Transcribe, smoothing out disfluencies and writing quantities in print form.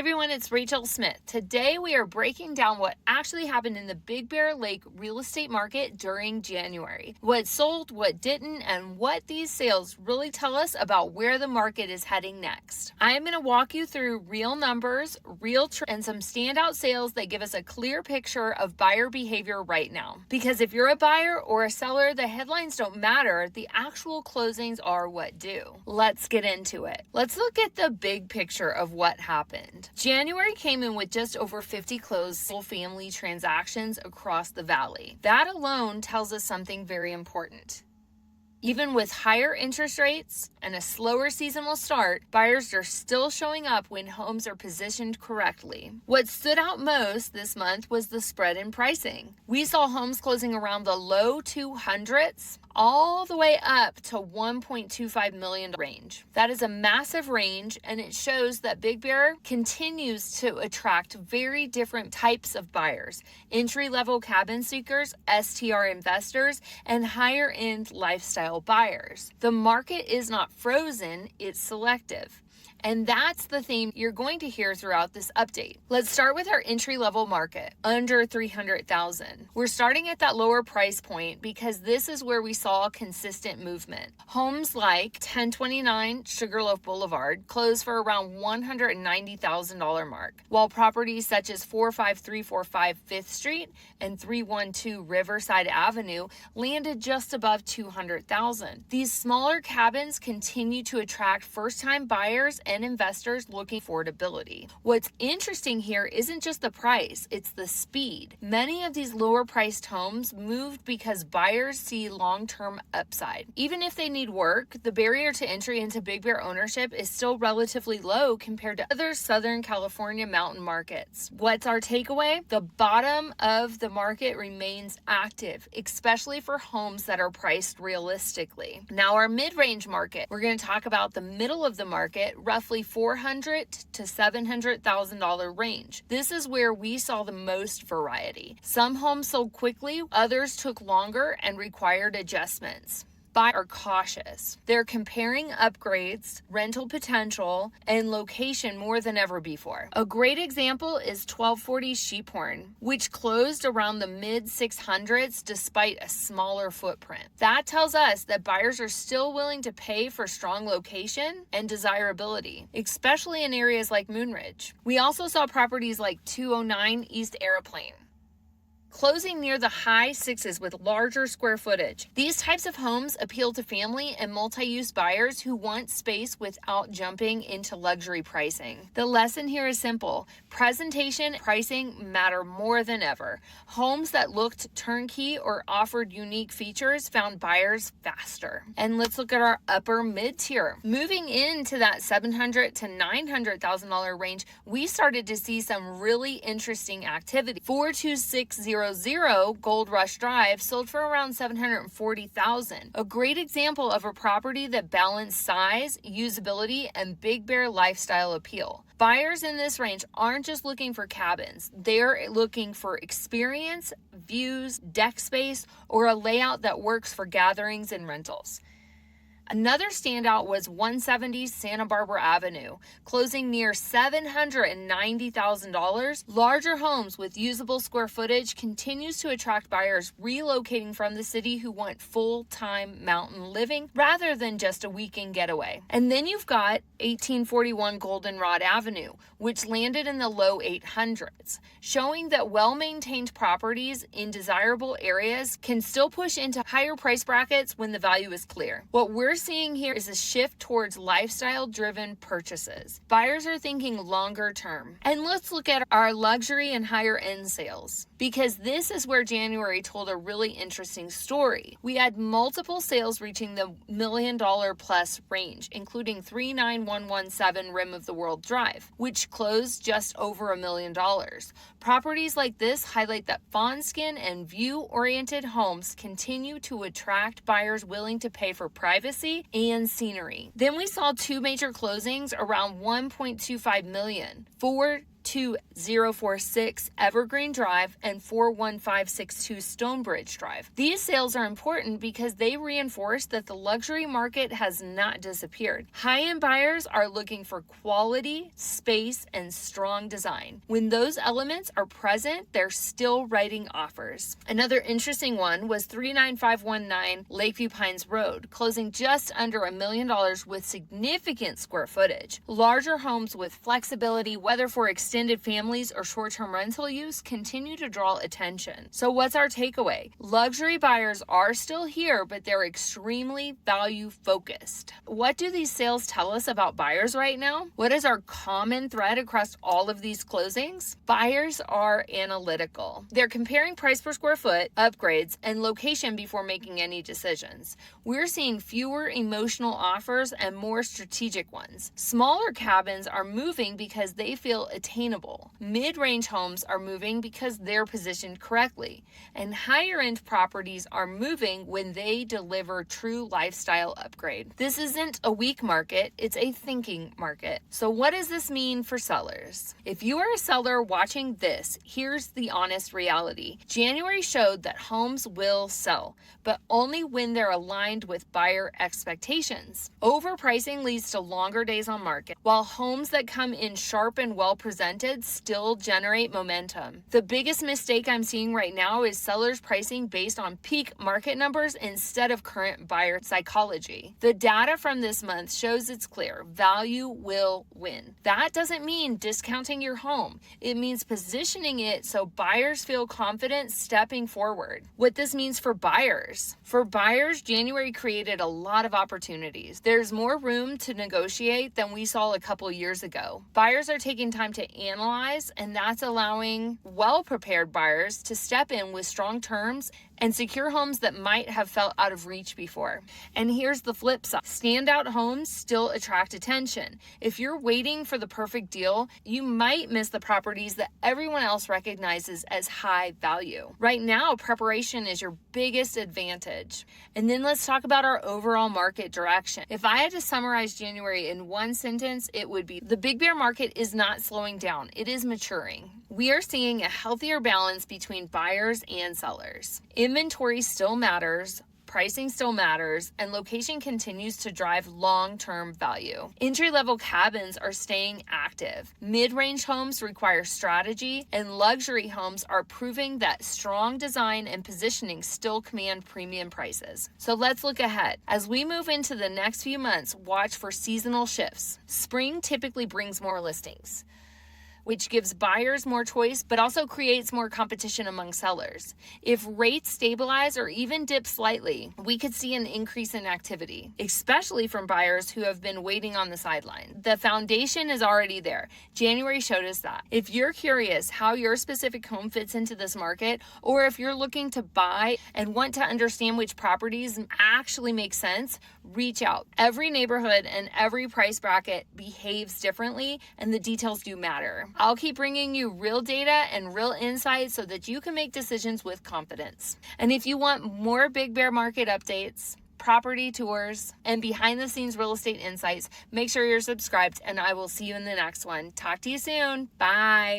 everyone, it's Rachael Smith. Today we are breaking down what actually happened in the Big Bear Lake real estate market during January. What sold, what didn't, and what these sales really tell us about where the market is heading next. I am going to walk you through real numbers, and some standout sales that give us a clear picture of buyer behavior right now. Because if you're a buyer or a seller, the headlines don't matter. The actual closings are what do. Let's get into it. Let's look at the big picture of what happened. January came in with just over 50 closed single-family transactions across the valley. That alone tells us something very important. Even with higher interest rates and a slower seasonal start, buyers are still showing up when homes are positioned correctly. What stood out most this month was the spread in pricing. We saw homes closing around the low 200s all the way up to $1.25 million range. That is a massive range, and it shows that Big Bear continues to attract very different types of buyers: entry-level cabin seekers, STR investors, and higher-end lifestyle buyers. The market is not frozen, it's selective. And that's the theme you're going to hear throughout this update. Let's start with our entry-level market, under $300,000. We're starting at that lower price point because this is where we saw consistent movement. Homes like 1029 Sugarloaf Boulevard closed for around $190,000 mark, while properties such as 45345 5th Street and 312 Riverside Avenue landed just above $200,000. These smaller cabins continue to attract first-time buyers and investors looking for affordability. What's interesting here isn't just the price, it's the speed. Many of these lower priced homes moved because buyers see long-term upside. Even if they need work, the barrier to entry into Big Bear ownership is still relatively low compared to other Southern California mountain markets. What's our takeaway? The bottom of the market remains active, especially for homes that are priced realistically. Now our mid-range market, we're going to talk about the middle of the market, roughly $400,000 to $700,000 range. This is where we saw the most variety. Some homes sold quickly, others took longer and required adjustments. Buyers are cautious. They're comparing upgrades, rental potential, and location more than ever before. A great example is 1240 Sheephorn, which closed around the mid-600s despite a smaller footprint. That tells us that buyers are still willing to pay for strong location and desirability, especially in areas like Moonridge. We also saw properties like 209 East Airplane closing near the high sixes with larger square footage. These types of homes appeal to family and multi-use buyers who want space without jumping into luxury pricing. The lesson here is simple. Presentation and pricing matter more than ever. Homes that looked turnkey or offered unique features found buyers faster. And let's look at our upper mid-tier. Moving into that $700,000 to $900,000 range, we started to see some really interesting activity. 42600 Gold Rush Drive sold for around $740,000. A great example of a property that balanced size, usability, and Big Bear lifestyle appeal. Buyers in this range aren't just looking for cabins. They're looking for experience, views, deck space, or a layout that works for gatherings and rentals. Another standout was 170 Santa Barbara Avenue, closing near $790,000. Larger homes with usable square footage continues to attract buyers relocating from the city who want full-time mountain living rather than just a weekend getaway. And then you've got 1841 Goldenrod Avenue, which landed in the low 800s, showing that well-maintained properties in desirable areas can still push into higher price brackets when the value is clear. What we're seeing here is a shift towards lifestyle-driven purchases. Buyers are thinking longer term. And let's look at our luxury and higher end sales, because this is where January told a really interesting story. We had multiple sales reaching the $1 million plus range, including 39117 Rim of the World Drive, which closed just over $1 million. Properties like this highlight that fawn skin and view-oriented homes continue to attract buyers willing to pay for privacy and scenery. Then we saw two major closings around $1.25 million. 4 42046 Evergreen Drive and 41562 Stonebridge Drive. These sales are important because they reinforce that the luxury market has not disappeared. High-end buyers are looking for quality, space, and strong design. When those elements are present, they're still writing offers. Another interesting one was 39519 Lakeview Pines Road, closing just under $1 million with significant square footage. Larger homes with flexibility, whether for extended families or short-term rental use, continue to draw attention. So what's our takeaway? Luxury buyers are still here, but they're extremely value-focused. What do these sales tell us about buyers right now? What is our common thread across all of these closings? Buyers are analytical. They're comparing price per square foot, upgrades, and location before making any decisions. We're seeing fewer emotional offers and more strategic ones. Smaller cabins are moving because they feel attainable. Mid-range homes are moving because they're positioned correctly. And higher-end properties are moving when they deliver true lifestyle upgrade. This isn't a weak market, it's a thinking market. So what does this mean for sellers? If you are a seller watching this, here's the honest reality. January showed that homes will sell, but only when they're aligned with buyer expectations. Overpricing leads to longer days on market, while homes that come in sharp and well presented still generate momentum. The biggest mistake I'm seeing right now is sellers pricing based on peak market numbers instead of current buyer psychology. The data from this month shows it's clear. Value will win. That doesn't mean discounting your home. It means positioning it so buyers feel confident stepping forward. What this means for buyers. For buyers, January created a lot of opportunities. There's more room to negotiate than we saw a couple years ago. Buyers are taking time to analyze, and that's allowing well-prepared buyers to step in with strong terms and secure homes that might have felt out of reach before. And here's the flip side. Standout homes still attract attention. If you're waiting for the perfect deal, you might miss the properties that everyone else recognizes as high value. Right now, preparation is your biggest advantage. And then let's talk about our overall market direction. If I had to summarize January in one sentence, it would be: the big bear market is not slowing down, it is maturing. We are seeing a healthier balance between buyers and sellers. Inventory still matters, pricing still matters, and location continues to drive long-term value. Entry-level cabins are staying active. Mid-range homes require strategy, and luxury homes are proving that strong design and positioning still command premium prices. So let's look ahead. As we move into the next few months, watch for seasonal shifts. Spring typically brings more listings, which gives buyers more choice, but also creates more competition among sellers. If rates stabilize or even dip slightly, we could see an increase in activity, especially from buyers who have been waiting on the sideline. The foundation is already there. January showed us that. If you're curious how your specific home fits into this market, or if you're looking to buy and want to understand which properties actually make sense, reach out. Every neighborhood and every price bracket behaves differently, and the details do matter. I'll keep bringing you real data and real insights so that you can make decisions with confidence. And if you want more Big Bear Market updates, property tours, and behind-the-scenes real estate insights, make sure you're subscribed, and I will see you in the next one. Talk to you soon. Bye.